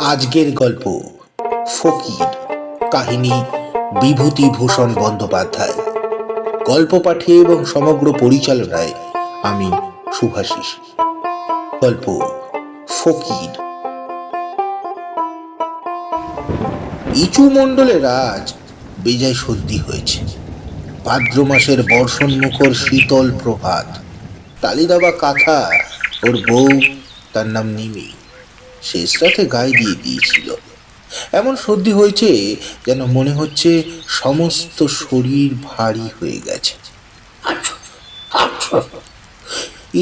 আজকের গল্প ফকির। কাহিনী বিভূতিভূষণ বন্দ্যোপাধ্যায়। গল্প পাঠে এবং সমগ্র পরিচালনায় আমি শুভাশিস। গল্প ফকির। ইচু মণ্ডলের আজ বেজায় সর্দি হয়েছে। ভাদ্র মাসের বর্ষণ মুখর শীতল প্রভাত। তালিদাবা কাঁথা ওর বউ, তার নাম নিমি, শেষ রাতে গায়ে দিয়ে দিয়েছিল। এমন সর্দি হয়েছে যেন মনে হচ্ছে সমস্ত শরীর ভারী হয়ে গেছে।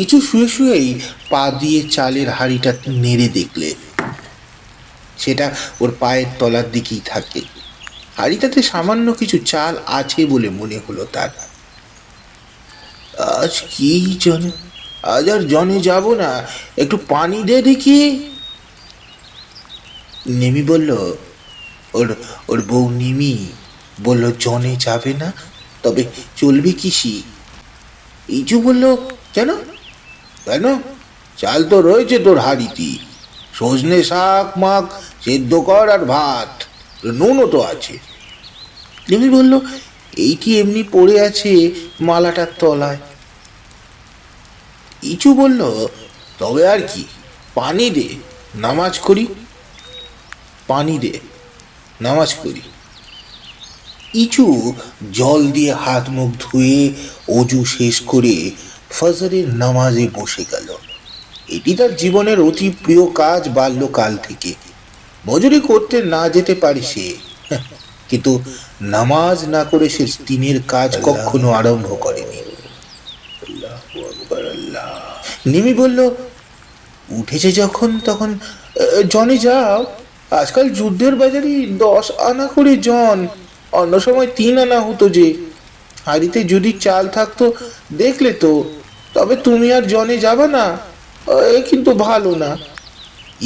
ইচু শুয়ে শুয়েই পা দিয়ে চালের হাঁড়িটা নেড়ে দেখলে সেটা ওর পায়ের তলার দিকেই থাকে। হাঁড়িটাতে সামান্য কিছু চাল আছে বলে মনে হলো তার। আজ কি জনে, আজ আর জনে যাব না, একটু পানি দে দেখি। নিমি বলল, ওর ওর বউ নিমি বলল জনে যাবে না, তবে চলবে কিসি। ইচু বলল, কেন কেন, চাল তো রয়েছে তোর হাড়িতে, সজনে শাক মাখ সেদ্ধ কর আর ভাত, নুনও তো আছে। নিমি বলল, এইটি এমনি পড়ে আছে মালাটার তলায়। ইচু বলল, তবে আর কি, পানি দে, নামাজ করি। পানি দে, নামাজ করি। ইচু জল দিয়ে হাত মুখ ধুয়ে অজু শেষ করে ফজরের নামাজে বসে গেল। এটি তার জীবনের অতি প্রিয় কাজ বাল্যকাল থেকে। মজুরি করতে না যেতে পারে সে, কিন্তু নামাজ না করে সে দিনের কাজ কখনো আরম্ভ করেনি। নিমি বলল, উঠেছে যখন তখন জনে যাও। আজকাল যুদ্ধের বাজারে 10 আনা করে জন, অন্য সময় 3 আনা হতো। যে হাড়িতে যদি চাল থাকতো দেখলে তো, তবে তুমি আর জনে যাবে না, কিন্তু ভালো না।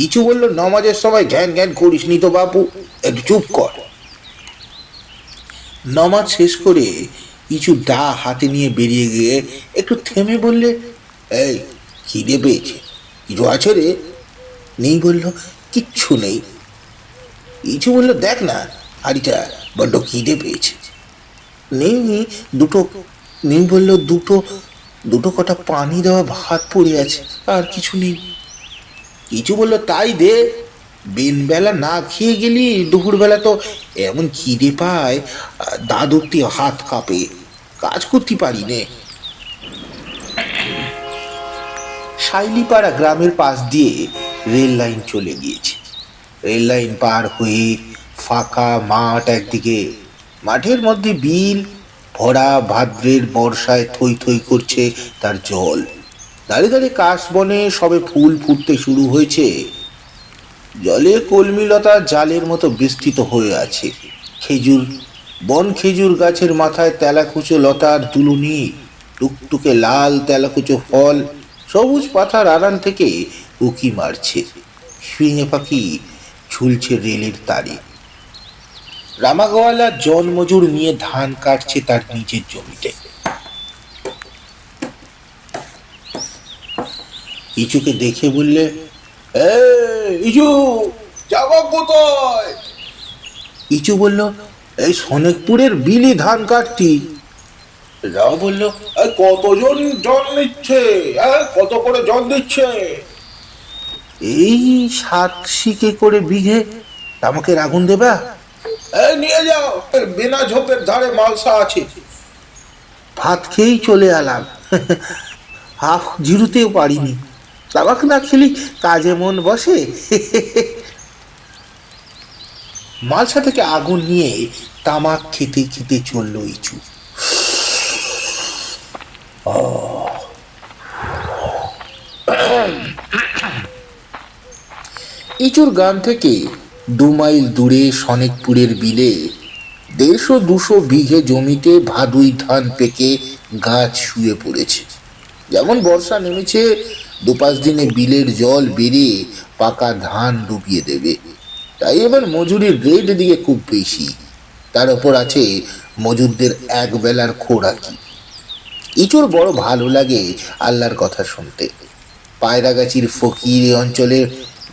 ইচু বলল, নমাজের সময় ঘ্যান ঘ্যান করিস নি তো বাপু, একটু চুপ কর। নমাজ শেষ করে ইচু দা হাতে নিয়ে বেরিয়ে গিয়ে একটু থেমে বললে, এই খিদে পেয়েছে, কিছু আছে রে? নেই বলল, কিচ্ছু নেই। ইচু বলল, দেখ না হাড়িটা, বড্ড খিদে পেয়েছে। নেই দুটো, নেই বলল, দুটো দুটো কটা পানি দেওয়া ভাত পড়ে আছে, আর কিছু নেই। কিছু বলল, তাই দে, বেলা না খেয়ে গেলি দুপুরবেলা তো এমন খিদে পায়, দাদুরটি হাত কাঁপে, কাজ করতে পারি নে। শাইলিপাড়া গ্রামের পাশ দিয়ে রেল লাইন চলে গিয়েছে। রেল লাইন পার হয়ে ফাঁকা মাঠ একদিকে, মাঠের মধ্যে বিল ভরা, ভাদ্রের বর্ষায় থই থই করছে তার জল। দাঁড়িয়ে দাঁড়িয়ে কাশবনে সবে ফুল ফুটতে শুরু হয়েছে। জলে কলমিলতা জালের মতো বিস্তৃত হয়ে আছে। খেজুর বন, খেজুর গাছের মাথায় তেলাকুচো লতার দুলুনি, টুকটুকে লাল তেলাকুচো ফল, সবুজ পাতার আড়াল থেকে উকি মারছে। ফিঙে পাখি ঝুলছে রেলের তারে। রামাগোয়ালা জন মজুর নিয়ে ধান কাটছে তার নিজের জমিতে। ইচুকে দেখে বললে, ইচু, যাবো কোথায়? ইচু বলল, এই সনেকপুরের বিলি ধান কাটতি। রাও বলল, কতজন জন নিচ্ছে, কত করে জন দিচ্ছে? এই 7 শিকে করে বিঘে। আমাকে আগুন দেবা? নিয়ে যাও, বিনা ঝোপের ধারে মালসা আছে। ভাত খেয়েই চলে এলাম, হাফ জিরুতেও পারিনি। তামাক না খেলি কাজে মন বসে। মালসা থেকে আগুন নিয়ে তামাক খেতে খেতে চলল ইচু। ইচুর গ্রাম থেকে 2 মাইল দূরে সনেকপুরের বিলে 150-200 বিঘে জমিতে ভাদুই ধান পেকে গাছ শুয়ে পড়েছে। যেমন বর্ষা নেমেছে, 2-5 দিনে বিলের জল বেরিয়ে পাকা ধান ডুবিয়ে দেবে। তাই এবার মজুরির রেট দিকে খুব বেশি। তার উপর আছে মজুরদের এক বেলার খোরাকি। ইচুর বড় ভালো লাগে আল্লাহর কথা শুনতে। পায়রাগাছির ফকির এই অঞ্চলের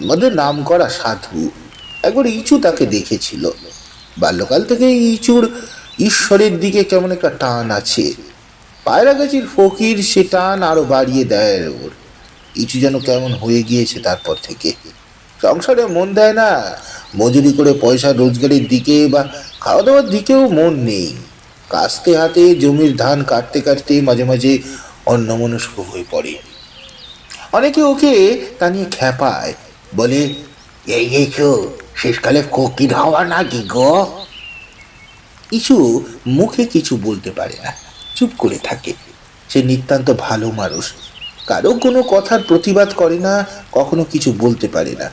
মধ্যে নাম করা সাধু। একবার ইচু তাকে দেখেছিল। বাল্যকাল থেকে ইচুর ঈশ্বরের দিকে কেমন একটা টান আছে। পায়রাগাছির ফকির সে টান আরো বাড়িয়ে দেয় ওর। ইচু যেন কেমন হয়ে গিয়েছে তারপর থেকে। সংসারে মন দেয় না, মজুরি করে পয়সা রোজগারের দিকে বা খাওয়া দাওয়ার দিকেও মন নেই। কাস্তে হাতে জমির ধান কাটতে কাটতে মাঝে মাঝে অন্যমনস্ক হয়ে পড়ে। অনেকে ওকে তা নিয়ে খ্যাপায়, বলে, এই ইচু শেষকালে ফকির হওয়া নাকি গো। ইচু মুখে কিছু বলতে পারে না, চুপ করে থাকে। সে নিতান্ত ভালো মানুষ, কারো কোনো কথার প্রতিবাদ করে না, কখনো কিছু বলতে পারে না।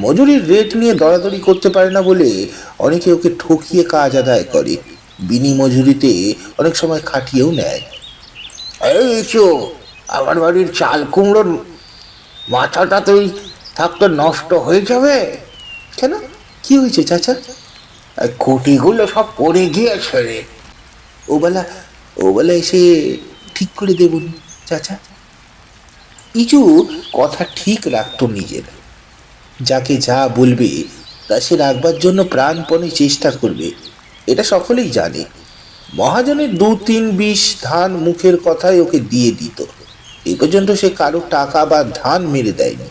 মজুরির রেট নিয়ে দরাদরি করতে পারে না বলে অনেকে ওকে ঠকিয়ে কাজ আদায় করে, বিনি মজুরিতে অনেক সময় খাটিয়েও নেয়। এই ইচু, আমার বাড়ির চাল কুমড়োর মাথাটা তুই থাকতে নষ্ট হয়ে যাবে। কেন, কি হয়েছে চাচা? খুঁটিগুলো সব পড়ে গিয়েছে রে। ওবেলা ওবেলা এসে ঠিক করে দেবুন চাচা। ইচু কথা ঠিক রাখতো নিজের। যাকে যা বলবে তা সে রাখবার জন্য প্রাণপণে চেষ্টা করবে, এটা সকলেই জানে। মহাজনের 2-3 বিশ ধান মুখের কথায় ওকে দিয়ে দিত। এ পর্যন্ত সে কারো টাকা বা ধান মেরে দেয়নি।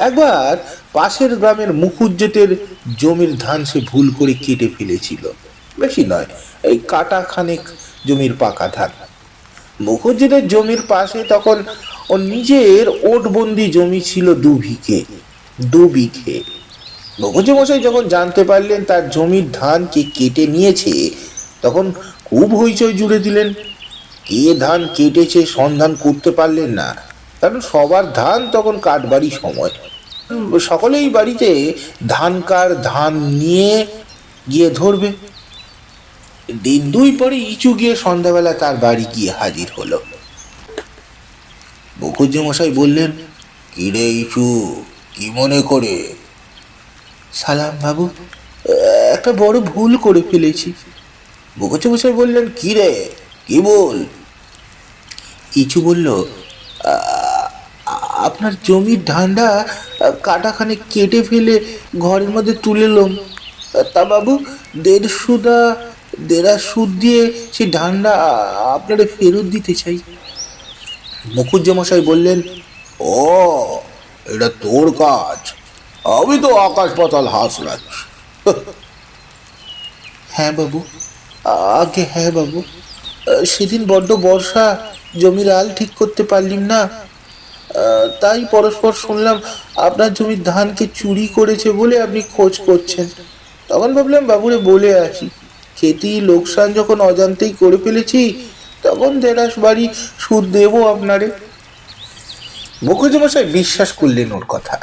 একবার পাশের গ্রামের মুখুজ্জেতের জমির ধান সে ভুল করে কেটে ফেলেছিল। বেশি নয়, এই কাটা খানেক জমির পাকা ধান। মুখুজ্জেদের জমির পাশে তখন ওর নিজের ওটবন্দি জমি ছিল 2 বিঘে। মুখুজ্জে মশাই যখন জানতে পারলেন তার জমির ধান কে কেটে নিয়েছে, তখন খুব হইচই জুড়ে দিলেন। কে ধান কেটেছে সন্ধান করতে পারলেন না, কারণ সবার ধান তখন কাটবারই সময়। সকলেই বাড়িতে ধান নিয়ে গিয়ে ধরবে। দিন 2 পরে ইচু গিয়ে সন্ধ্যাবেলা তার বাড়ি গিয়ে হাজির হলো। মুখুজ্জে মশাই বললেন, কি রে ইচু, কি মনে করে? সালাম বাবু, একটা বড় ভুল করে ফেলেছি। মুখুজ্জে মশাই বললেন, কি রে, কি বল? ইচু বলল, আপনার জমির ধানটা কাটাখানে কেটে ফেলে ঘরের মধ্যে তুলে এলাম। তা বাবু, 1.5 সুদ দিয়ে সেই ধানটা আপনারা ফেরত দিতে চাই। মুখুজ্জে মশাই বললেন, ও, এটা তোর কাজ? আমি তো আকাশ পাতাল হাসলাম। হ্যাঁ বাবু, আগে হ্যাঁ বাবু, সেদিন বড্ড বর্ষা, জমির আল ঠিক করতে পারলিম না, তাই পরস্পর শুনলাম আপনার জমির ধানকে চুরি করেছে বলে আপনি খোঁজ করছেন। তখন ভাবলাম বাবুরে বলে আসি, খেতি লোকসান যখন অজান্তেই করে ফেলেছি, তখন 1.5 বাড়ি সুদ দেবো আপনারে। মুখুজ্জে মশাই বিশ্বাস করলেন ওর কথা।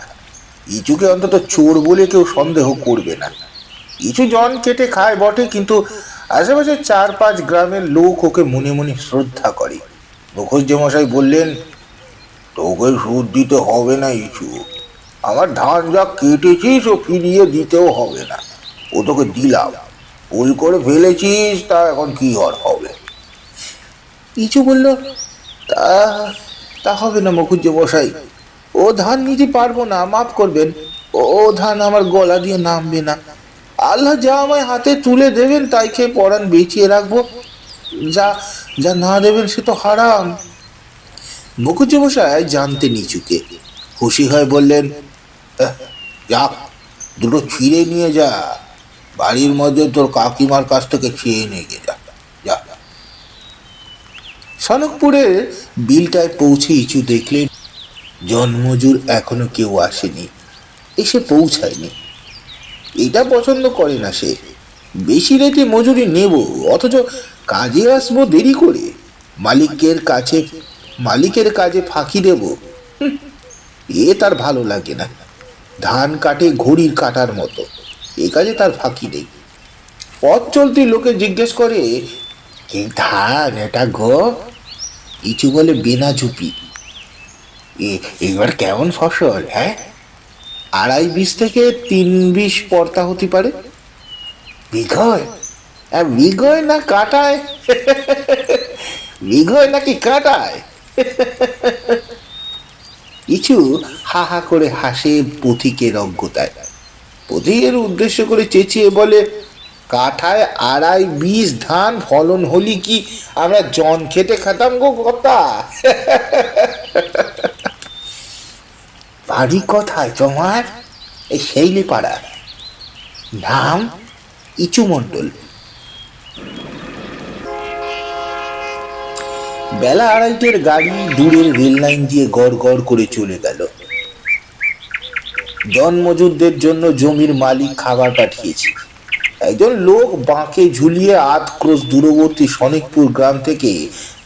ইচুকে অন্তত চোর বলে কেউ সন্দেহ করবে না। ইচু জন কেটে খায় বটে, কিন্তু আশেপাশে 4-5 গ্রামের লোক ওকে মনে মনে শ্রদ্ধা করে। মুখুজ্জে মশাই বললেন, তোকে সুদ দিতে হবে না ইচু, আমার ধান যা কেটেছিস ও ফিরিয়ে দিতেও হবে না, ও তোকে দিলাম। ভুল করে ফেলেছিস, তা এখন কি আর হবে? ইচু বলল, তা তা হবে না মুখুজ্জে মশাই, ও ধান নিতে পারবো না, মাফ করবেন। ও ধান আমার গলা দিয়ে নামবে না। আল্লাহ যা আমায় হাতে তুলে দেবেন তাই খেয়ে পরাণ বেঁচিয়ে রাখবো, যা যা না দেবেন সে তো হারাম। মুখুজ্জে মশাই জানতেন ইচুকে, খুশি হয়ে বললেন, যা, 2টো ছিঁড়ে নিয়ে যা, বাড়ির মধ্যে তোর কাকিমার কাছ থেকে খেয়ে নিয়ে যা, যা। সনকপুরের বিলটায় পৌঁছে ইচু দেখলেন জন্মজুর এখনো কেউ আসেনি, এসে পৌঁছায়নি। এটা পছন্দ করে না সে। বেশি রেটে মজুরি নেব, অথচ কাজে আসবো দেরি করে, মালিকের কাজে ফাঁকি দেব, এ তার ভালো লাগে না। ধান কাটে ঘড়ির কাটার মতো, এ কাজে তার ফাঁকি নেই। পথ চলতি লোকে জিজ্ঞেস করে, কি ধান এটা গো? ইচু বলে, বেনা ঝুপি। এবার কেমন ফসল? হ্যাঁ, 2.5 থেকে 3 বিশ পর্তা হতে পারে। বিঘয়? বিঘয় না কাটায়? বিঘয় নাকি কাটায়? ইচু হা হা করে হাসে পথিকের অজ্ঞতায়। পথিকের উদ্দেশ্য করে চেঁচিয়ে বলে, কাঠায় 2.5 ধান ফলন হলি কি আমরা জন খেটে খাতাম গো কথা। বাড়ি কোথায় তোমার? এই শৈলীপাড়া। নাম? ইচু মণ্ডল। বেলা 2:30-টের গাড়ি দূরের রেল লাইন দিয়ে গড় গড় করে চলে গেল। জনমজুরদের জন্য জমির মালিক খাবার পাঠিয়েছে। একজন লোক বাঁকে ঝুলিয়ে 8 ক্রোশ দূরবর্তী শনিকপুর গ্রাম থেকে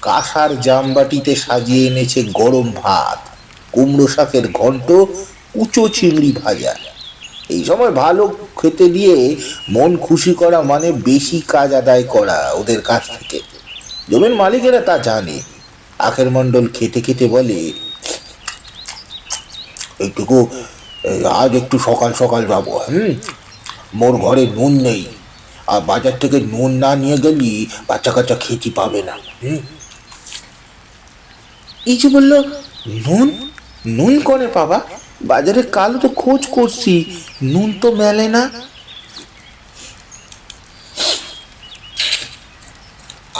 কাঁসার জামবাটিতে সাজিয়ে এনেছে গরম ভাত, কুমড়ো শাকের ঘন্ট, কুচো চিংড়ি ভাজা। এই সময় ভালো খেতে দিয়ে মন খুশি করা মানে বেশি কাজ আদায় করা ওদের কাছ থেকে। জমির মালিকেরা তা জানে। আখের মণ্ডল খেতে খেতে বলে, এইটুকু আজ একটু সকাল সকাল যাবো। মোর ঘরে নুন নেই, আর বাজার থেকে নুন না নিয়ে গেলি বাচ্চা কাচ্চা খেতে পাবে না। ইচু বলল, নুন? নুন কনে পাবা? বাজারে কাল তো খোঁজ করছি, নুন তো মেলে না।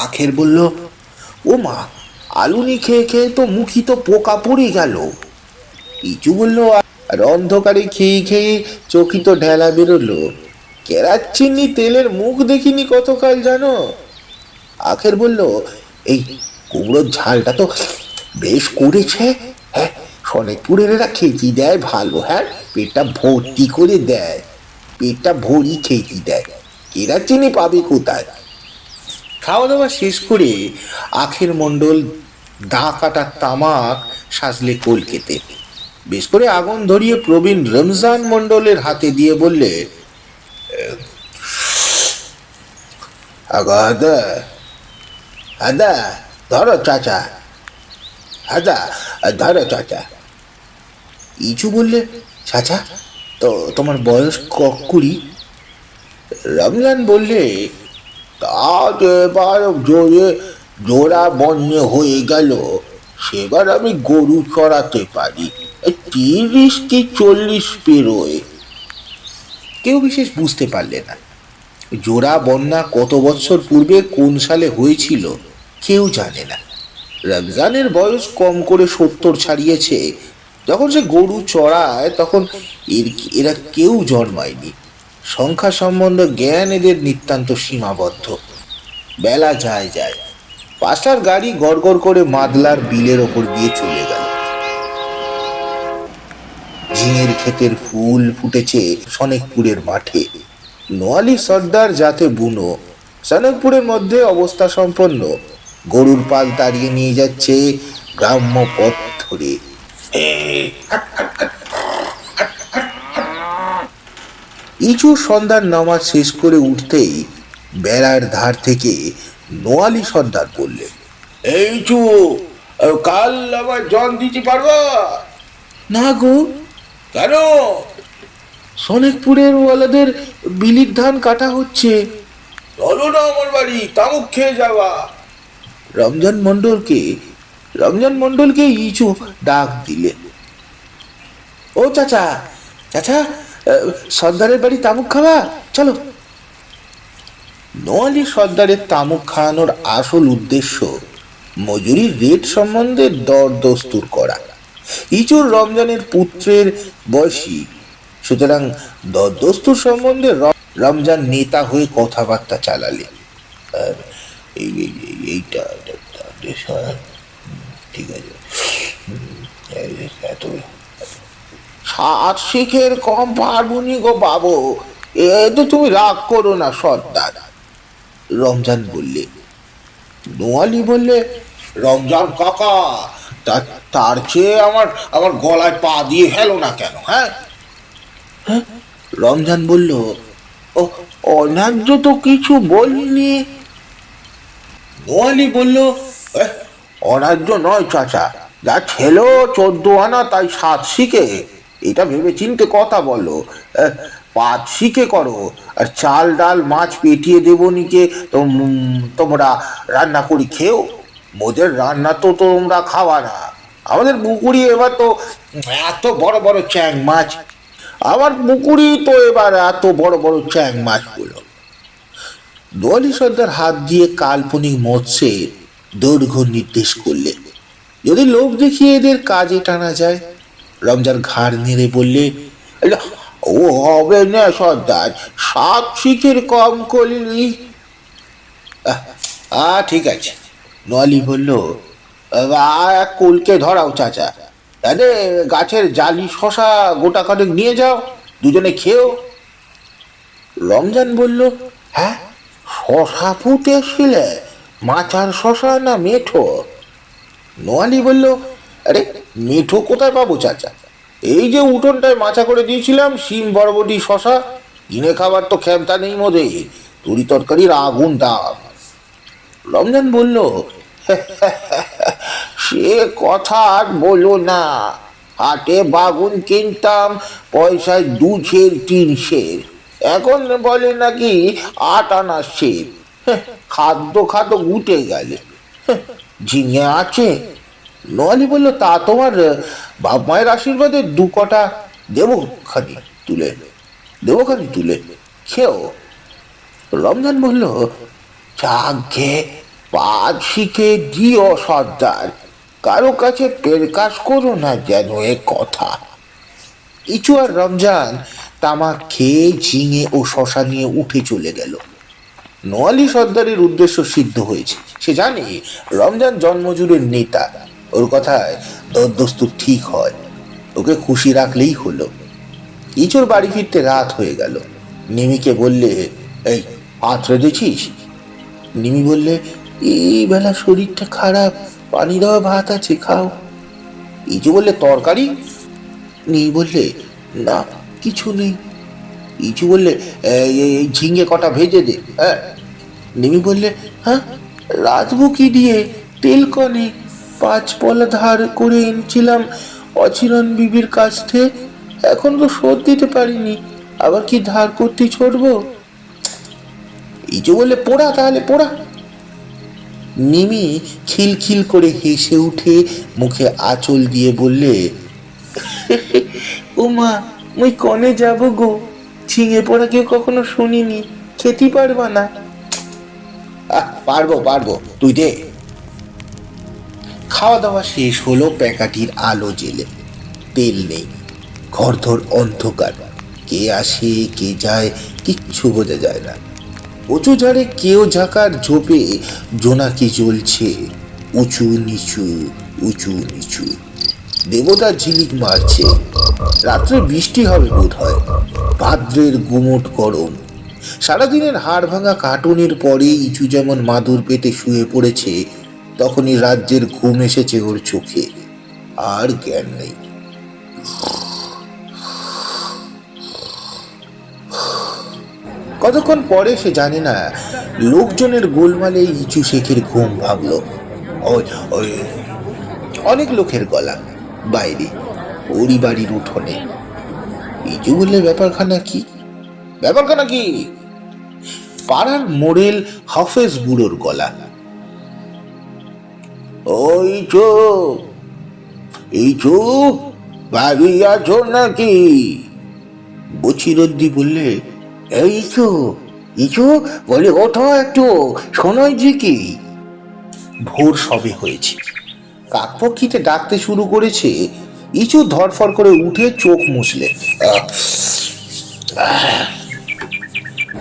আখের বলল, ও মা, আলুনি খেয়ে খেয়ে তো মুখি তো পোকা পড়ে গেল। ইচু বলল, আর অন্ধকারে খেয়ে খেয়ে চোখি তো ঢেলা বেরোলো। কেরাচিনি তেলের মুখ দেখিনি কতকাল জানো। আখের বলল, এই কুমড়োর ঝালটা তো বেশ করেছে। হ্যাঁ, শনিকপুরের এরা খেতে দেয় ভালো। হ্যাঁ, পেটটা ভর্তি করে দেয়, পেটটা ভরি খেতে দেয়। কেরাচিনি পাবে কোথায়? খাওয়া দাওয়া শেষ করে আখের মণ্ডল দা কাটা তামাক সাজলে কলকেতে বেশ করে আগুন ধরিয়ে প্রবীণ রমজান মণ্ডলের হাতে দিয়ে বললে, আদা আদা ধরো চাচা, আদা ধরো চাচা। ইচু বললে, চাচা তো তোমার বয়স 20? রমজান বললে, তা এবার জোড়া বন্য হয়ে গেল, সেবার আমি গরু চড়াতে পারি। 30 কি 40 পেরোয়। কেউ বিশেষ বুঝতে পারলে না। জোড়া বন্যা কত বছর পূর্বে কোন সালে হয়েছিল কেউ জানে না। রমজানের বয়স কম করে 70 ছাড়িয়েছে। যখন সে গরু চড়ায় তখন এরা কেউ জন্মায়নি। সংখ্যা সম্বন্ধে জ্ঞান এদের নিতান্ত সীমাবদ্ধ। বেলা যায় যায়, 5টার গাড়ি গড়গড় করে মাদলার বিলের ওপর দিয়ে চলে গেল। ঝিঙের ক্ষেতের ফুল ফুটেছে শনিকপুরের মাঠে। নোয়ালি সর্দার যাতে বুনো। শনিকপুরের মধ্যে অবস্থা সম্পন্ন। গরুর পাল তাড়িয়ে নিয়ে যাচ্ছে গ্রাম্য পথ ধরে। ইচু সন্ধ্যার নামাজ শেষ করে উঠতেই বেড়ার ধার থেকে নোয়ালি সর্দার বললে, এই চু, কাল আবার জন দিতে পারবা? না গো। কেন? শনিকপুরের ওয়ালাদের বিলির ধান কাটা হচ্ছে। চলো না আমার বাড়ি, তামুক খেয়ে যাওয়া। রমজান মণ্ডলকে ইচু ডাক দিলে, ও চাচা, চাচা, সর্দারের বাড়ি তামুক খাওয়া, চলো। নোয়ালি সর্দারের তামুক খাওয়ানোর আসল উদ্দেশ্য মজুরির রেট সম্বন্ধে দর দস্তুর করা। ইচুর রমজানের পুত্রের বয়সী, সুতরাং দর দস্তুর সম্বন্ধে রমজান নেতা হয়ে কথাবার্তা চালালে। এইটা ঠিক আছে, এত 60 শিখের কম পারবুনি গো বাবু। এ তো তুমি রাগ করো না সর্দার। রমজান বললে। নোয়ালি বললে, রমজান কাকা, তার চেয়ে আমার আমার গলায় পা দিয়ে হেলো না কেন? হ্যাঁ। রমজান বলল, ও অন্যায্য তো কিছু বলিনি। নোয়ালি বলল, অন্যায্য নয় চাচা, যা ছিল 14 আনা তাই 7 শিখে। এটা ভেবে চিনতে কথা বলো। 5 শিখে করো, আর চাল ডাল মাছ পেটিয়ে দেবো নিকে তোমরা রান্না করি খেও। মোদের রান্না তো তোমরা খাওয়া না। আমাদের পুকুরি এবার তো এত বড় বড় চ্যাং মাছ, আমার পুকুরই তো এবার এত বড় বড় চ্যাং মাছগুলো। দোয়ালি সর্দার হাত দিয়ে কাল্পনিক মৎস্যের দৈর্ঘ্য নির্দেশ করলে, যদি লোক দেখিয়ে এদের কাজে টানা যায়। রমজান ঘাড় নেড়ে বললে, ও হবে না সর্দার, 7 শিখের কম করলি। ঠিক আছে। নোয়ালি বলল, এক কুলকে ধরাও চাচা, আরে গাছের জালি শশা গোটা কাটেক নিয়ে যাও, দুজনে খেয়েও। রমজান বলল, হ্যাঁ শশা ফুটেছিলে? মাচার শশা না মেঠো? নোয়ালি বলল, আরে মেঠো কোথায় পাবো চাচা, এই যে উঠোনটায় মাচা করে দিয়েছিলাম, শিম বরবটি শশা, কিনে খাবার তো ক্ষমতা নেই মোদে, তরি তরকারির আগুন দাম। রমজান বলল, সে কথা আর বলো না, হাটে বাগুন কিনতাম পয়সায় 2 সের 3 সের, এখন বলে নাকি 8 আনা সের। খাদ্য খাদ্য উঠে গেলে। ঝিঙে আছে? নোয়ালি বলল, তা তোমার বাপ মায়ের আশীর্বাদে 2 কটা দেবো খানি তুলে খেও। রমজান বলল, চাকে 5 শিখে দিও সর্দার, কারো কাছে পেরকাশ করো না যেন এ কথা। ইচু আর রমজান তামাক খেয়ে ঝিঙে ও শশা নিয়ে উঠে চলে গেল। নোয়ালি সর্দারের উদ্দেশ্য সিদ্ধ হয়েছে, সে জানে রমজান জন্মজুরের নেতা, ওর কথায় দরদস্তুর ঠিক হয়, ওকে খুশি রাখলেই হলো। ইচুর বাড়ি ফিরতে রাত হয়ে গেল। নিমিকে বললে, এই হাত রেঁধেছিস? নিমি বললে, এই বেলা শরীরটা খারাপ, পানি দেওয়া ভাত আছে, খাও। ইচু বললে, তরকারি? নিমি বললে, না কিছু নেই। ইচু বললে, এই ঝিঙে কটা ভেজে দে। হ্যাঁ। নিমি বললে, হ্যাঁ রাঁধবো কি দিয়ে, তেল কনে, 5 পলা ধার করে এনেছিলাম অচিরন বিবির কাছ থেকে, এখন তো শোধ দিতে পারিনি, আবার কি ধার করতে ছড়বো? ইচু বললে, পোড়া তাহলে পোড়া। নিমি খিলখিল করে হেসে উঠে মুখে আঁচল দিয়ে বললে, ও মা, মুই কনে যাব গো, ঝিঙে পোড়া কেউ কখনো শুনিনি, খেতে পারবা না? পারবো, তুই দে। খাওয়া দাওয়া শেষ হলো প্যাকাটির আলো জেলে। তেল নেই, ঘরধর অন্ধকার, কে আসে কে যায় কিচ্ছু বোঝা যায় না। উঁচু ঝাড়ে কেউ ঝাঁকার ঝোপে জোনাকি জ্বলছে, উঁচু নিচু। দেবতা ঝিলিক মারছে। রাত্রে বৃষ্টি হবে বোধ হয়। ভাদ্রের গুমোট গরম। সারাদিনের হাড় ভাঙা কাটুনের পরে ইচু যেমন মাদুর পেতে শুয়ে পড়েছে, তখনই রাজ্যের ঘুম এসেছে ওর চোখে, আর জ্ঞান নেই। কতক্ষণ পরে সে জানে না, লোকজনের গোলমালে ইচু শেখের ঘুম ভাঙল। অনেক লোকের গলা বাইরে, ওরই বাড়ির উঠোনে। ইচু বললে, ব্যাপারখানা কি? পাড়ার মোড়েল হাফেজ বুড়োর গলা। ওই চো বাড়ি আছো নাকি? বচিরদ্দি বললে, এই ইচু বলে, ওঠো একটু, শোনোই যে কি। ভোর সবে হয়েছে, কাকপক্ষীতে ডাকতে শুরু করেছে। ইচু ধরফর করে উঠে চোখ মুছলে।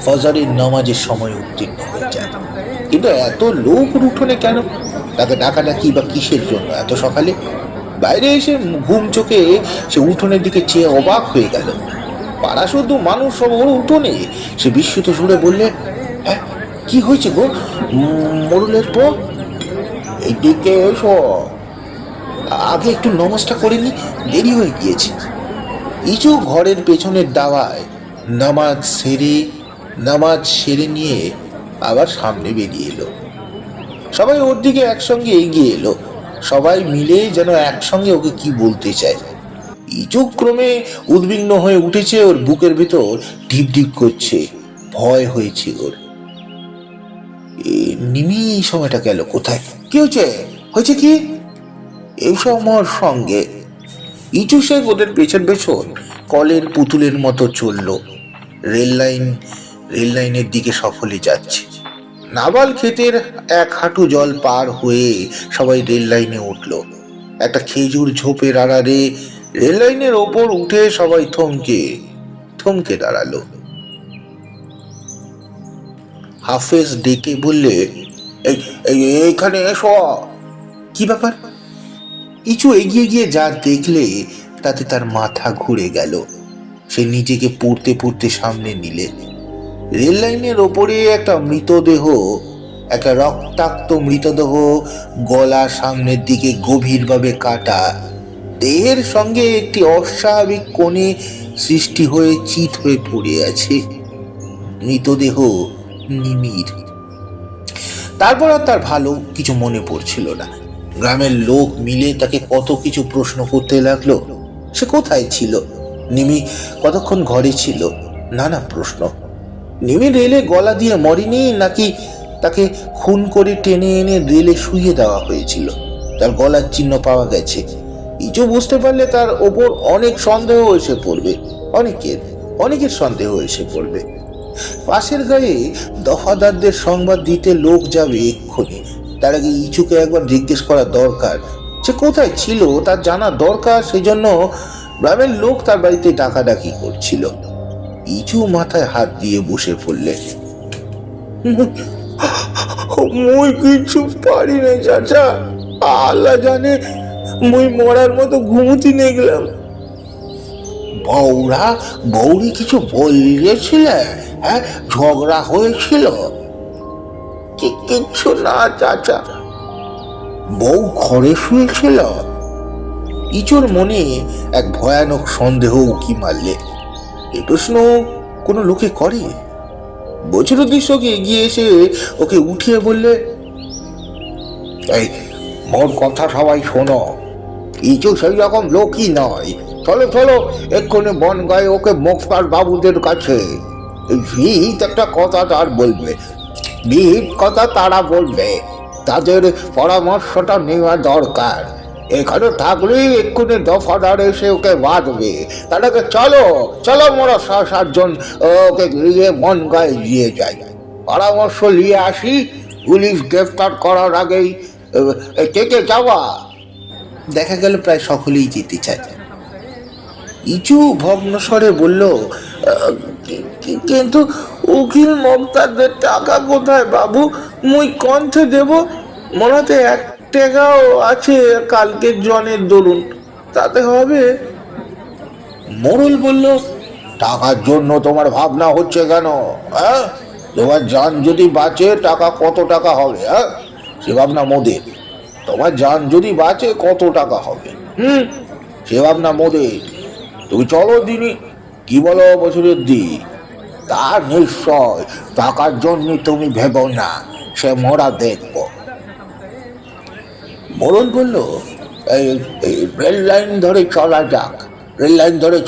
ফজরের নামাজের সময় উত্তীর্ণ হয়ে যায়, কিন্তু এত লোক উঠোনে কেন? তাকে ডাকাডাকি বা কিসের জন্য এত সকালে? বাইরে এসে ঘুম চোখে সে উঠোনের দিকে চেয়ে অবাক হয়ে গেল। পাড়া শুধু মানুষ সব ওর উঠোনে। সে বিস্মিত সুরে বললে, হ্যাঁ কি হয়েছে গো মোড়লের পর? এইদিকে এসো, আগে একটু নমাজটা করে নি, দেরি হয়ে গিয়েছে। ইচু ঘরের পেছনের দাওয়ায় নামাজ সেরে নিয়ে আবার সামনে বেরিয়ে এলো। সবাই ওর দিকে একসঙ্গে এগিয়ে এলো, সবাই মিলে যেন একসঙ্গে ওকে কি বলতে চায়। ইচু ক্রমে উদ্বিগ্ন হয়ে উঠেছে, ওর বুকের ভেতর ঢিপ ঢিপ করছে, ভয় হয়েছে ওর। নিমি এই সময়টা গেল কোথায়? কি হয়েছে কি? এই সময়ের সঙ্গে ইচু শেখ ওদের পেছন কলের পুতুলের মতো চলল। রেল লাইনের দিকে সফলে যাচ্ছে। নাবাল ক্ষেতের এক হাঁটু জল পার হয়ে সবাই রেল লাইনে উঠল। একটা খেজুর ঝোপের আড়ালে রেল লাইনের ওপর উঠে সবাই থমকে দাঁড়ালো। হাফেজ ডেকে বললে, এইখানে এসো। কি ব্যাপার? ইচু এগিয়ে গিয়ে যা দেখলে তাতে তার মাথা ঘুরে গেল। সে নিজেকে পড়তে পড়তে সামনে নিলে। রেল লাইনের ওপরে একটা মৃতদেহ, একটা রক্তাক্ত মৃতদেহ, গলা সামনের দিকে গভীরভাবে কাটা, দেহের সঙ্গে একটি অস্বাভাবিক কোণে সৃষ্টি হয়ে চিত হয়ে পড়ে আছে। মৃতদেহ নিমির। তারপর আর তার ভালো কিছু মনে পড়ছিল না। গ্রামের লোক মিলে তাকে কত কিছু প্রশ্ন করতে লাগলো। সে কোথায় ছিল? নিমি কতক্ষণ ঘরে ছিল? নানা প্রশ্ন। নিমি রেলে গলা দিয়ে মরেনি, নাকি তাকে খুন করে টেনে এনে রেলে শুইয়ে দেওয়া হয়েছিল? তার গলার চিহ্ন পাওয়া গেছে। ইচু বুঝতে পারলে তার ওপর অনেক সন্দেহ এসে পড়বে। অনেকের সন্দেহ এসে পড়বে। পাশের গায়ে দফাদারদের সংবাদ দিতে লোক যাবে এক্ষুনি। তার আগে ইচুকে একবার জিজ্ঞেস করা দরকার। সে কোথায় ছিল তার জানা দরকার। সেজন্য গ্রামের লোক তার বাড়িতে ডাকাডাকি করছিল। ইচু মাথায় হাত দিয়ে বসে পড়লে। মুই কিছু পারি না চাচা, আল্লাহ জানে। মুই মরার মতো ঘুমুতি নিয়ে গেলাম। বৌরি কিছু বলিয়েছিলে? হ্যাঁ, ঝগড়া হয়েছিল? কিচ্ছু না চাচা। বউ ঘরে শুয়েছিল? ইচুর মনে এক ভয়ানক সন্দেহ উকি মারলে। এ প্রশ্ন কোনো লোকে করে? বছরুদ্দিন এগিয়ে এসে ওকে উঠিয়ে বললে, এই মোর কথা সবাই শোনো। ইচু সেই রকম লোকই নয়। চলো চলো এক্ষুনি বনগাঁয়ে ওকে মোক্তার বাবুদের কাছে। ভিত একটা কথা তারা বলবে। তাদের পরামর্শটা নেওয়া দরকার। এখানে থাকলেই এক্ষুনি দফাদার এসে ওকে বাঁধবে। তার আগে চলো মোরা 7 জন ওকে গিয়ে বনগাঁয়ে নিয়ে যাই, পরামর্শ নিয়ে আসি। পুলিশ গ্রেফতার করার আগেই কে যাওয়া। দেখা গেল প্রায় সকলেই যেতে চায়। ইচু ভগ্নস্বরে বলল, কিন্তু উকিল মোক্তারদের টাকা কোথায় বাবু? মুই কণ্ঠে দেব। মনাতে 1 টাকাও আছে কালকের জনের দরুন, তাতে হবে? মোড়ল বলল, টাকার জন্য তোমার ভাবনা হচ্ছে কেন? হ্যাঁ, তোমার জান যদি বাঁচে টাকা কত টাকা হবে? হ্যাঁ, সে ভাবনা মোদের। তোমার জান যদি বাঁচে কত টাকা হবে? সে ভাবনা মোদের। তুমি চলো দিনই। কি বলো বছরুদ্দিন? তা নিশ্চয়। টাকার জন্য তুমি ভেবো না, সে মোরা দেখব। মোড়ল বলল, এই রেল লাইন ধরে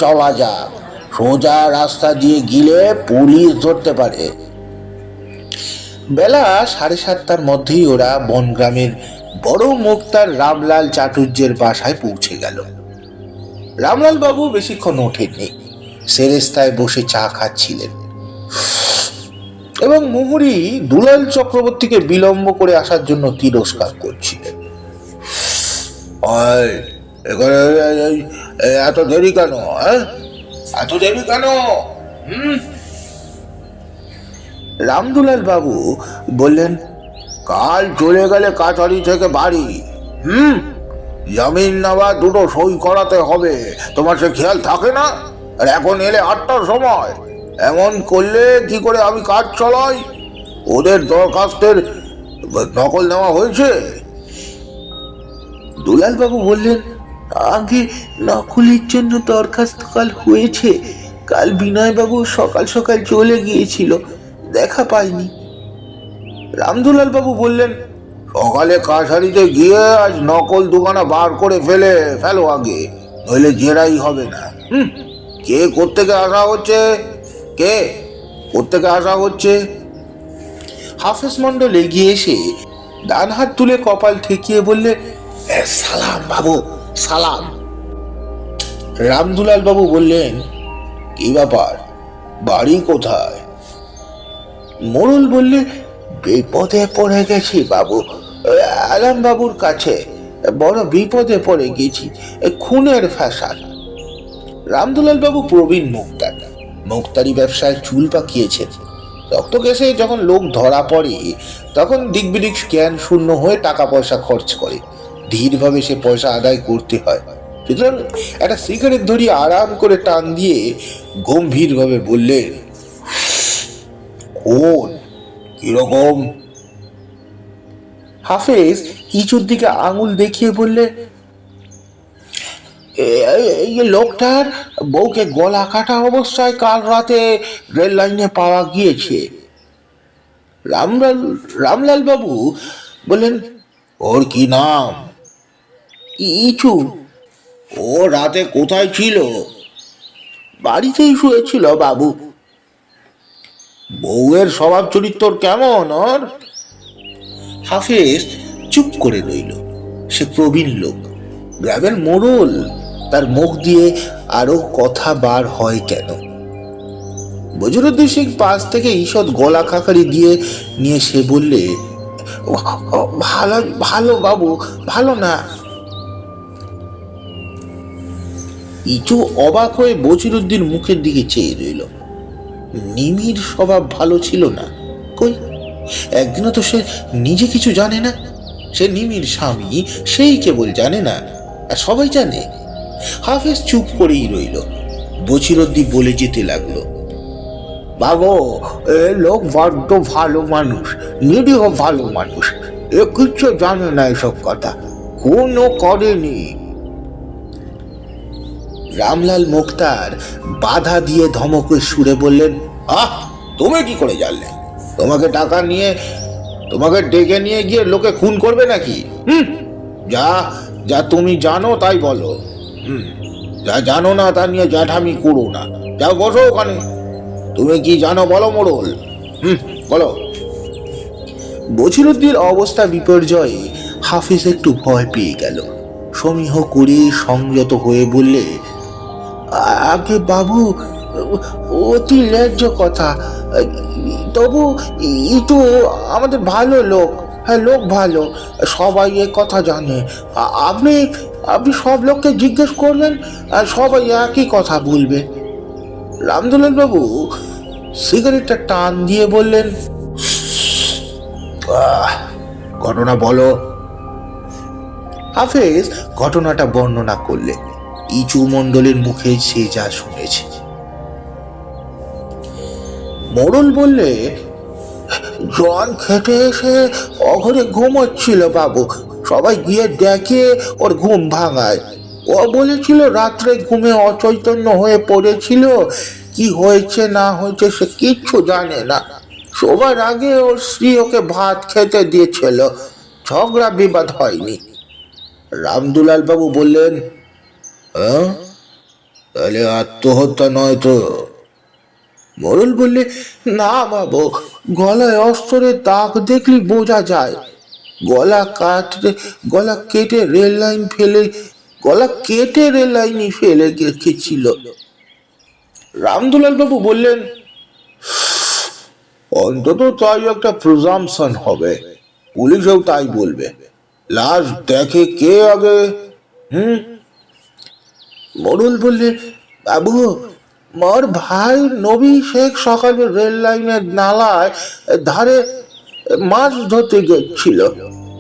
চলা যাক। সোজা রাস্তা দিয়ে গিলে পুলিশ ধরতে পারে। বেলা 7:30টার মধ্যেই ওরা বনগ্রামের বড় মুক্তার রামলাল চাটুর্যের বাসায় পৌঁছে গেল। রামলাল বাবু বেশিক্ষণ ওঠেননি। সেরেস্তায় বসে চা খাচ্ছিলেন এবং মুহুরী দুলাল চক্রবর্তীকে বিলম্ব করে আসার জন্য তিরস্কার করছিলেন। এত দেরি কেন? এত দেরি কেন? রামদুলাল বাবু বললেন, কাল চলে গেলে কাছারি থেকে বাড়ি। জামিন নেওয়া 2 সই করাতে হবে। তোমার সে খেয়াল থাকে না? আর এখন এলে 8টার সময়। এমন করলে কি করে আমি কাজ চালাই? ওদের দরখাস্তের নকল নেওয়া হয়েছে? দুলাল বাবু বললেন, আগে নকলের জন্য দরখাস্ত কাল হয়েছে। কাল বিনয় বাবু সকাল সকাল চলে গিয়েছিল, দেখা পাইনি। রামদুলাল বাবু বললেন, সকালে কাছারিতে গিয়ে আজ নকল 2খানা বার করে ফেলো আগে, নইলে জেরাই হবে না। কে কোত্থেকে আসা হচ্ছে? হাফেজ মন্ডল এগিয়ে এসে ডান হাত তুলে কপাল ঠেকিয়ে বললে, সালাম বাবু, সালাম। রামদুলাল বাবু বললেন, কি ব্যাপার, বাড়ি কোথায়? মোড়ল বললে, বিপদে পড়ে গেছি বাবু, আলাম বাবুর কাছে বড় বিপদে পড়ে গেছি, খুনের ফ্যাসাদ। রামদুলাল বাবু প্রবীণ মুক্তার, মুক্তারি ব্যবসায় চুল পাকিয়েছেন। রক্ত কেসে যখন লোক ধরা পড়ে তখন দিকবিদিক জ্ঞান শূন্য হয়ে টাকা পয়সা খরচ করে, ধীরভাবে সে পয়সা আদায় করতে হয়। সুতরাং একটা সিগারেট ধরিয়ে আরাম করে টান দিয়ে গম্ভীরভাবে বললেন, কোন কিরকম? হাফেজ ইচুর দিকে আঙুল দেখিয়ে বললে, এই লোকটার বউকে গলা কাটা অবস্থায় কাল রাতে রেল লাইনে পাওয়া গিয়েছে। রামলাল বাবু বললেন, ওর কি নাম? ইচু। ও রাতে কোথায় ছিল? বাড়িতেই শুয়েছিল বাবু। বউয়ের স্বভাব চরিত্র কেমন ওর? হাফেজ চুপ করে রইল। সে প্রবীণ লোক, গ্রামের মোড়ল, তার মুখ দিয়ে আরো কথা বার হয় কেন? বজরুদ্দিন সিং পাশ থেকে ঈষৎ গলা খাকারি দিয়ে নিয়ে সে বললে, ভালো ভালো বাবু, ভালো না। ইচু অবাক হয়ে বজরুদ্দিন মুখের দিকে চেয়ে রইল। নিমির স্বভাব ভালো ছিল না? কই, একদিনও তো সে নিজে কিছু জানে না। সে নিমির স্বামী, সেই কেবল জানে না, আর সবাই জানে। হাফেজ চুপ করেই রইল। বছিরুদ্দিন বলে যেতে লাগলো, বাবু, এ লোক বড্ড ভালো মানুষ, নিরীহ ভালো মানুষ, এ কিচ্ছু জানে না এসব কথা, কোনো করেনি। রামলাল মুক্তার বাধা দিয়ে ধমকের সুরে বললেন, তুমি কি করে জানলে? তোমাকে ডেকে নিয়ে গিয়ে লোকে খুন করবে নাকি? যা যা তুমি জানো তাই বলো। যা জানো না তা নিয়ে জ্যাঠামি করো না। যাও বসো ওখানে। তুমি কি জানো বলো মোড়ল, বলো। বছিরুদ্দির অবস্থা বিপর্যয়ে হাফিজ একটু ভয় পেয়ে গেল। সমীহ করে সংযত হয়ে বললে, আগে বাবু, অতি ন্যায্য কথা, তবু একটু আমাদের ভালো লোক, হ্যাঁ লোক ভালো, সবাই এ কথা জানে। আপনি আপনি সব লোককে জিজ্ঞেস করবেন আর সবাই একই কথা বলবে। রামদুলাল বাবু সিগারেটটা টান দিয়ে বললেন, ঘটনা বলো। হাফেজ ঘটনাটা বর্ণনা করলে। ইচু মণ্ডলের মুখে সে যা শুনেছে। মোড়ল বললে, জন খেটে এসে অঘরে ঘুমোচ্ছিল বাবু, সবাই গিয়ে দেখে ওর ঘুম ভাঙায়। ও বলেছিল রাত্রে ঘুমে অচৈতন্য হয়ে পড়েছিল, কি হয়েছে না হয়েছে সে কিচ্ছু জানে না। সবার আগে ওর স্ত্রী ওকে ভাত খেতে দিয়েছিল, ঝগড়া বিবাদ হয়নি। রামদুলাল বাবু বললেন, তাহলে আত্মহত্যা নয় তো? মোড়ল বললে, না বাবু, গলায় অস্ত্রের দাগ দেখলে বোঝা যায়। গলা কেটে রেল লাইনে ফেলে রেখেছিল। রামদুলাল বাবু বললেন, অন্তত তাই একটা প্রিজাম্পশন হবে, পুলিশও তাই বলবে। লাশ দেখে কে আগে? মোড়ল বললে, বাবু, মোর ভাই নবী শেখ সকালে রেল লাইনের নালায় ধারে মাছ ধরতে গেছিল,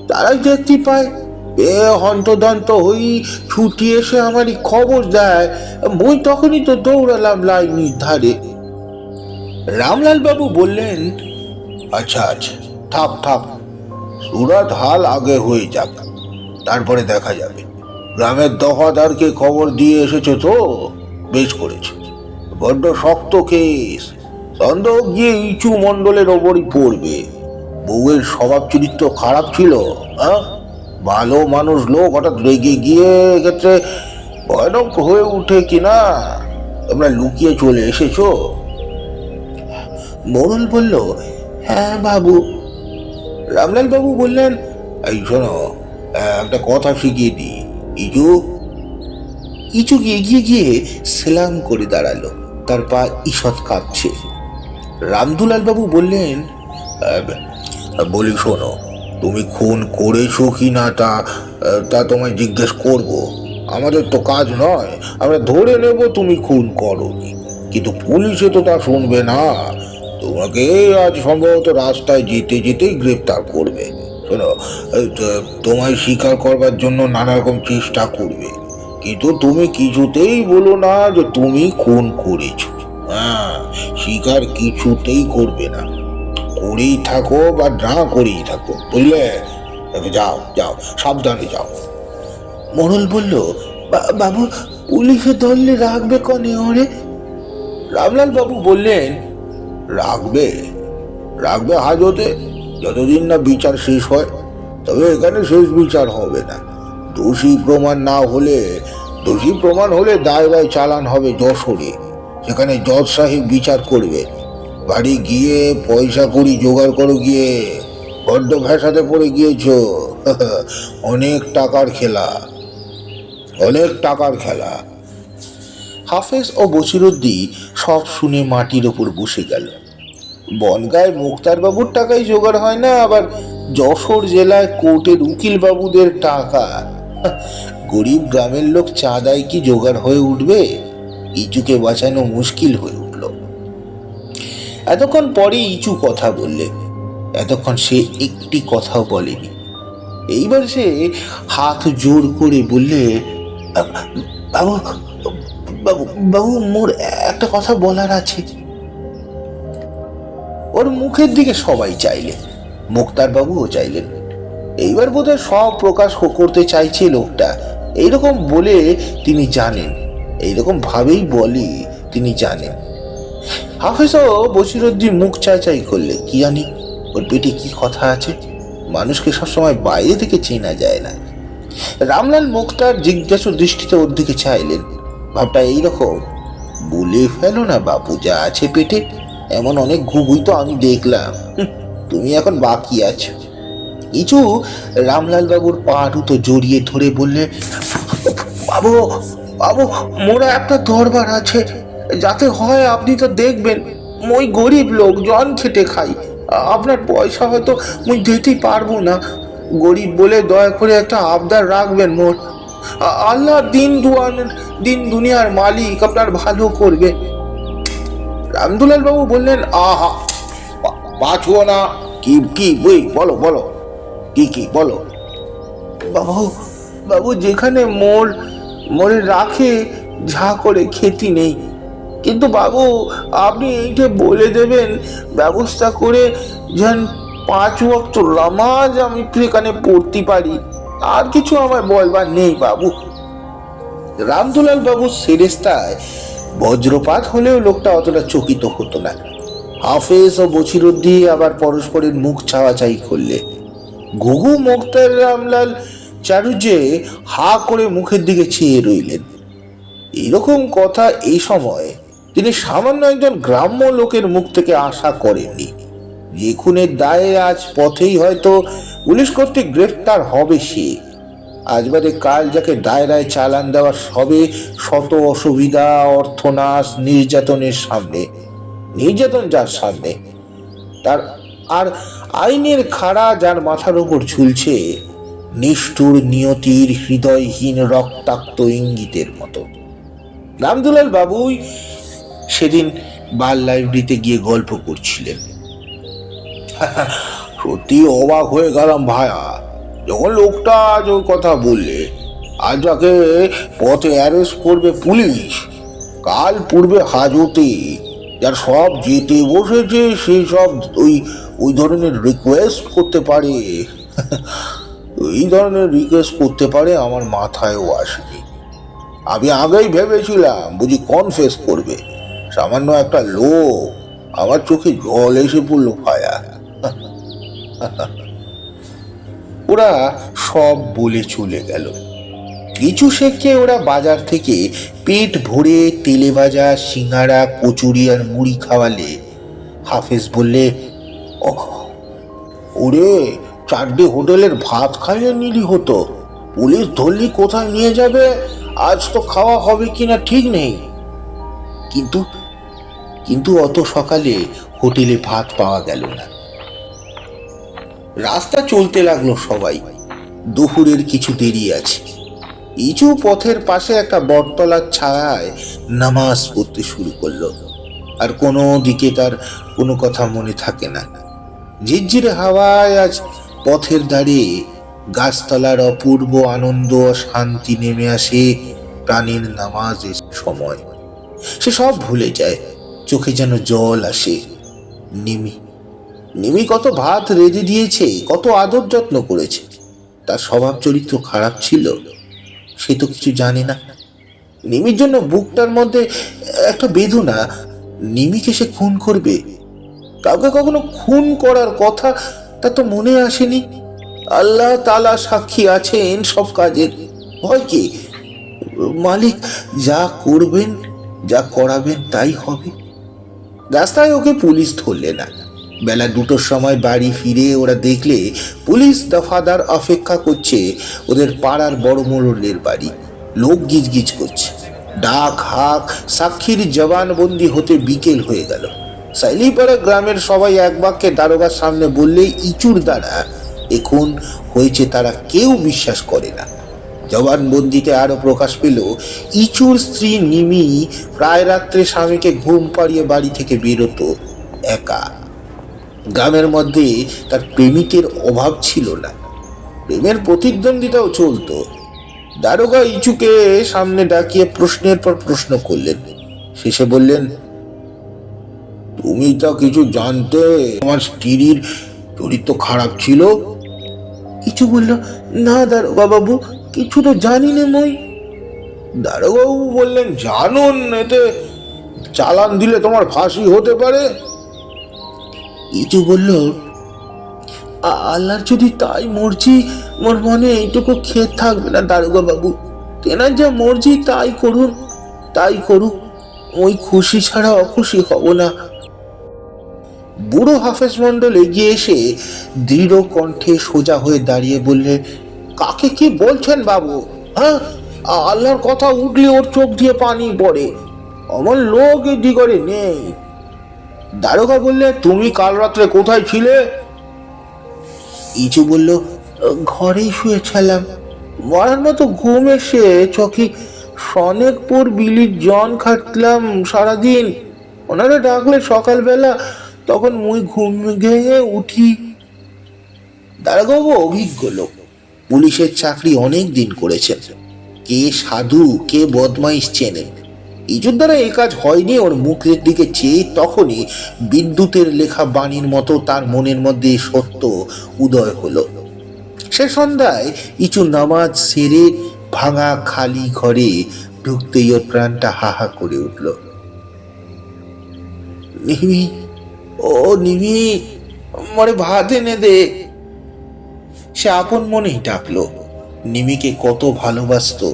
তারাই দেখতে পায়। এ হন্তদন্ত হই ছুটি এসে আমারই খবর দেয়, মুই তখনই তো দৌড়ালাম লাইনের ধারে। রামলাল বাবু বললেন, আচ্ছা আচ্ছা, থাক থাক, সুরাট হাল আগে হয়ে যাক, তারপরে দেখা যাবে। গ্রামের দফাদারকে খবর দিয়ে এসেছে তো, বেশ করেছে। বড্ড শক্ত কেস, সন্দেহ গিয়ে ইচু মণ্ডলের ওপরই পড়বে। বউয়ের স্বভাব চরিত্র খারাপ ছিল, ভালো মানুষ লোক হঠাৎ রেগে গিয়ে এক্ষেত্রে ভয়ানক হয়ে উঠে কিনা। তোমরা লুকিয়ে চলে এসেছো? মোড়ল বলল, হ্যাঁ বাবু। রামলাল বাবু বললেন, এই শোনো, একটা কথা শিখিয়ে দিই। ইজু, ইচু এগিয়ে গিয়ে সেলাম করে দাঁড়ালো। তার পা ঈষৎ কাঁপছে। রামদুলাল বাবু বললেন, বলি শোনো, তুমি খুন করেছো কি না তা তা তোমায় জিজ্ঞেস করব? আমাদের তো কাজ নয়, আমরা ধরে নেব তুমি খুন করোনি, কিন্তু পুলিশে তো তা শুনবে না। তোমাকে আজ সম্ভবত রাস্তায় যেতে যেতেই গ্রেপ্তার করবে। শোনো, তোমায় স্বীকার করবার জন্য নানা রকম চেষ্টা করবে, কিন্তু তুমি কিছুতেই বলো না যে তুমি খুন করেছো। হ্যাঁ, স্বীকার কিছুতেই করবে না। করেই থাকো বা না করেই থাকো, বুঝলে? যাও যাও, সাবধানে যাও। মোড়ল বলল, বাবু, পুলিশে ধরলে রাখবে কনে ওরে? রামলাল বাবু বললেন, রাখবে রাখবে হাজতে, যতদিন না বিচার শেষ হয়। তবে এখানে শেষ বিচার হবে না। দোষী প্রমাণ হলে দায়রায় চালান হবে যশোরে। সেখানে জজ সাহেব বিচার করবে। বাড়ি গিয়ে পয়সা কড়ি জোগাড় করো গিয়ে, বড্ড ভেসাতে পড়ে গিয়েছ। অনেক টাকার খেলা, অনেক টাকার খেলা। হাফেজ ও বছিরুদ্দিন সব শুনে মাটির ওপর বসে গেল। বনগাঁয় মুক্তার বাবুর টাকাই জোগাড় হয় না, আবার যশোর জেলায় কোর্টের উকিল বাবুদের টাকা। গরিব গ্রামের লোক চাঁদায় কি জোগাড় হয়ে উঠবে? ইচুকে বাঁচানো মুশকিল হয়ে উঠল। এতক্ষণ পরে ইচু কথা বললে। এতক্ষণ সে একটি কথাও বলেনি। এইবার সে হাত জোর করে বললে, বাবু বাবু বাবু মোর একটা কথা বলার আছে। ওর মুখের দিকে সবাই চাইলেন, মুক্তার বাবুও চাইলেন। এইবার বোধহয় সব প্রকাশ করতে চাইছে লোকটা। এইরকম বলে তিনি জানেন, এইরকম ভাবেই বলে তিনি জানেন। হাফেজও বছিরুদ্দিন মুখ চাই করলে, কি জানি ওর পেটে কি কথা আছে। মানুষকে সবসময় বাইরে থেকে চেনা যায় না। রামলাল মুক্তার জিজ্ঞাসু দৃষ্টিতে ওর দিকে চাইলেন। ভাবটা এইরকম, বলে ফেলো না বাপু যা আছে পেটে। এমন অনেক ঘুঘুই তো আমি দেখলাম, তুমি এখন বাকি আছো। ইচু রামলাল বাবুর পা দুটো জড়িয়ে ধরে বললে, বাবু বাবু, মোরা একটা দরবার আছে, যাতে হয় আপনি তো দেখবেন। মই গরিব লোক, জন খেটে খাই। আপনার পয়সা হয়তো মুই দিতেই পারবো না। গরিব বলে দয়া করে একটা আবদার রাখবেন মোর। আল্লাহ দিন দুনিয়ার মালিক, আপনার ভালো করবে। রামদুলাল বাবু বললেন, আহা, বাঁচবো না? কি কি বই বলো বলো, কি কি বলো। বাবু বাবু, যেখানে মোরে রাখে ঝা করে খেতি নেই, কিন্তু বাবু আপনি এইটা বলে দেবেন ব্যবস্থা করে, যেন 5 ওয়াক্ত নামাজ আমি সেখানে পড়তে পারি। আর কিছু আমার বলবার নেই বাবু। রামদুলাল বাবু সেরেস্তায় বজ্রপাত হলেও লোকটা অতটা চকিত হতো না। হাফেজ ও বছিরুদ্দিন আবার পরস্পরের মুখ চাওয়াচাই করলে। ঘুঘু মুক্তার রামলাল চারুজে হা করে মুখের দিকে চেয়ে রইলেন। এরকম কথা এই সময় তিনি সামান্য একজন গ্রাম্য লোকের মুখ থেকে আশা করেননি। যে খুনের দায়ে আজ পথেই হয়তো পুলিশ কর্তৃক গ্রেফতার হবে সে। আজ বাদে কাল যাকে দায়রায় চালান দেওয়া হবে শত অসুবিধা, অর্থনাশ, নির্যাতনের সামনে, নির্যাতন যার সামনে, তার আর আইনের খাড়া যার মাথার উপর ঝুলছে নিষ্ঠুর নিয়তির হৃদয়হীন রক্তাক্ত ইঙ্গিতের মতো। রামদুলাল বাবুই সেদিন বাল লাইব্রেরিতে গিয়ে গল্প করছিলেন। সত্যি অবাক হয়ে গেলাম ভায়া, যখন লোকটা আজ ওই কথা বললে। আজ যাকে পথে অ্যারেস্ট করবে পুলিশ, কাল পূর্বে হাজতে যার সব যেতে বসেছে, সেই সব ওই ধরনের রিকোয়েস্ট করতে পারে। এই ধরনের রিকোয়েস্ট করতে পারে আমার মাথায়ও আসেনি। আমি আগেই ভেবেছিলাম বুঝি কনফেস করবে। সামান্য একটা লোক, আমার চোখে জল এসে পড়লো ভায়া। ওরা সব বলে চলে গেল। কিছু শেখকে ওরা বাজার থেকে পেট ভরে তেলে ভাজা সিঙ্গারা, কচুরি আর মুড়ি খাওয়ালে। হাফেজ বললে, ওরে 4টে হোটেলের ভাত খাইয়ে নিলি হতো, পুলিশ ধরলি কোথায় নিয়ে যাবে, আজ তো খাওয়া হবে কিনা ঠিক নেই। কিন্তু কিন্তু অত সকালে হোটেলে ভাত পাওয়া গেল না। রাস্তা চলতে লাগলো সবাই। দুপুরের কিছু দেরি আছে। ইচু পথের পাশে একটা বটতলার ছায়ায় নামাজ পড়তে শুরু করলো। আর কোনো দিকে তার কোনো কথা মনে থাকে না। ঝিরঝিরে হাওয়ায় আজ পথের ধারে গাছতলার অপূর্ব আনন্দ ও শান্তি নেমে আসে প্রাণীর নামাজের সময়। সে সব ভুলে যায়, চোখে যেন জল আসে। নিমি নিমি কত ভাত রেঁধে দিয়েছে, কত আদর যত্ন করেছে। তার স্বভাব চরিত্র খারাপ ছিল, সে তো কিছু জানে না। নিমির জন্য বুকটার মধ্যে একটা বেদনা। নিমিকে সে খুন করবে, কাউকে কখনো খুন করার কথা তা তো মনে আসেনি। আল্লাহ তাআলা সাক্ষী আছেন সব কাজের। ভয় কি? মালিক যা করবেন, যা করাবেন তাই হবে। রাস্তায় ওকে পুলিশ ধরলে না। বেলা 2টোর সময় বাড়ি ফিরে ওরা দেখলে পুলিশ দফাদার অপেক্ষা করছে ওদের পাড়ার বড় মোড়লের বাড়ি। লোক গিজগিজ করছে, ডাক হাক, সাক্ষীর জবানবন্দি হতে বিকেল হয়ে গেল। সাইলিপাড়া গ্রামের সবাই এক বাক্যে দারোগার সামনে বললে ইচুর দ্বারা এখন হয়েছে তারা কেউ বিশ্বাস করে না। জবানবন্দিতে আরো প্রকাশ পেল ইচুর স্ত্রী নিমি প্রায় রাত্রে স্বামীকে ঘুম পাড়িয়ে বাড়ি থেকে বেরোতো একা। গ্রামের মধ্যে তার প্রেমিকের অভাব ছিল না, প্রেমের প্রতিদ্বন্দ্বিতাও চলতো। দারোগা ইচুকে সামনে ডাকিয়ে প্রশ্নের পর প্রশ্ন করলেন। শেষে বললেন, তুমি তো কিছু জানতে আমার স্ত্রীর চরিত্র খারাপ ছিল? ইচু বলল, না দারোগা বাবু, কিছু তো জানি না মই। দারোগা বাবু বললেন, জানুন, এতে চালান দিলে তোমার ফাঁসি হতে পারে। ইচু বলল, আল্লাহর যদি তাই মর্জি, মোর মনে এইটুকু খেদ থাকবে না দারোগা বাবু। তেনার যা মর্জি তাই করুন, তাই করুক, ওই খুশি ছাড়া অখুশি হব না। বুড়ো হাফেজ মন্ডল এগিয়ে এসে দৃঢ় কণ্ঠে সোজা হয়ে দাঁড়িয়ে বললে, কাকে কি বলছেন বাবু? হ্যাঁ, আল্লাহর কথা উঠলে ওর চোখ দিয়ে পানি পড়ে। অমন লোক এই দিগরে নেই। দারোগা বললে, তুমি কাল রাত্রে কোথায় ছিলে? ইচু বলল, ঘরেই শুয়েছিলাম। মরার মতো ঘুম এসে চকি সনেকপুর বিলির জন খাটলাম সারাদিন। ওনারা ডাকলে সকালবেলা, তখন মুই ঘুম ভেঙে উঠি। দারোগাবু অভিজ্ঞ লোক, পুলিশের চাকরি অনেক দিন করেছেন। কে সাধু কে বদমাইশ চেনেন। ইজুর দ্বারা এ কাজ হয়নি। ওর মুখের দিকে চেয়ে তখনই বিদ্যুতের লেখা বাণীর মতো তার মনের মধ্যে সত্য উদয় হলো। সে সন্ধ্যায় ইচু নামাজ সেরে ভাঙা খালি ঘরে ঢুকতেই ওর প্রাণটা হাহা করে উঠল। নিমি, ও নিমি, মরে ভাত এনে দে। সে আপন মনেই ডাকলো। নিমিকে কত ভালোবাসতো।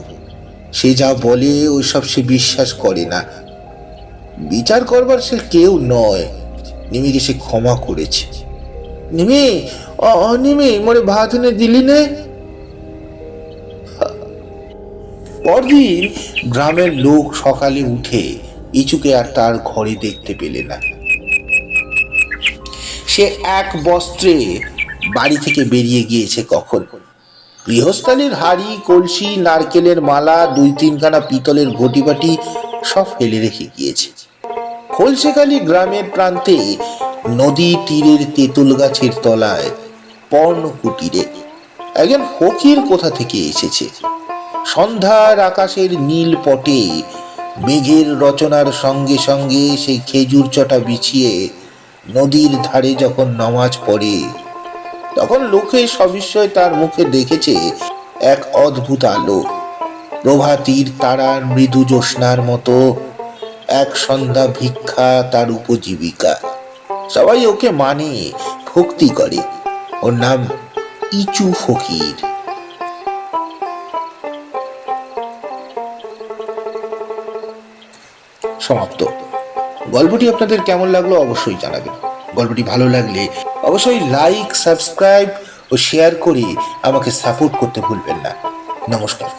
সে যা বলে ওইসব সে বিশ্বাস করে না। বিচার করবার সে কেউ নয়। নিমিকে সে ক্ষমা করেছে। নিমি, নিমি, মরে ভাত এনে দিলি নে। পরদিন গ্রামের লোক সকালে উঠে ইচুকে আর তার ঘরে দেখতে পেলে না। সে এক বস্ত্রে বাড়ি থেকে বেরিয়ে গিয়েছে কখন। গৃহস্থালির হাড়ি কলসি, নারকেলের মালা, 2-3খানা পিতলের ঘটিবাটি সব ফেলে রেখে গিয়েছে। খোলসেখালি গ্রামের প্রান্তে নদী তীরের তেঁতুল গাছের তলায় পর্ণকুটিরে একজন ফকির কোথা থেকে এসেছে। সন্ধ্যার আকাশের নীল পটে মেঘের রচনার সঙ্গে সঙ্গে সেই খেজুর চটা বিছিয়ে নদীর ধারে যখন নামাজ পড়ে, তখন লোকে সবিস্ময় তার মুখে দেখেছে এক অদ্ভুত আলো। প্রভাতীর তারার মৃদু জ্যোৎস্নার মতো এক সন্ধ্যা ভিক্ষা তার উপজীবিকা। সবাই ওকে মানে, ভক্তি করে। ওর নাম ইচু ফকির। সমাপ্ত। গল্পটি আপনাদের কেমন লাগলো অবশ্যই জানাবেন। গল্পটি ভালো লাগলে অবশ্যই লাইক, সাবস্ক্রাইব ও শেয়ার করে আমাকে সাপোর্ট করতে ভুলবেন না। নমস্কার।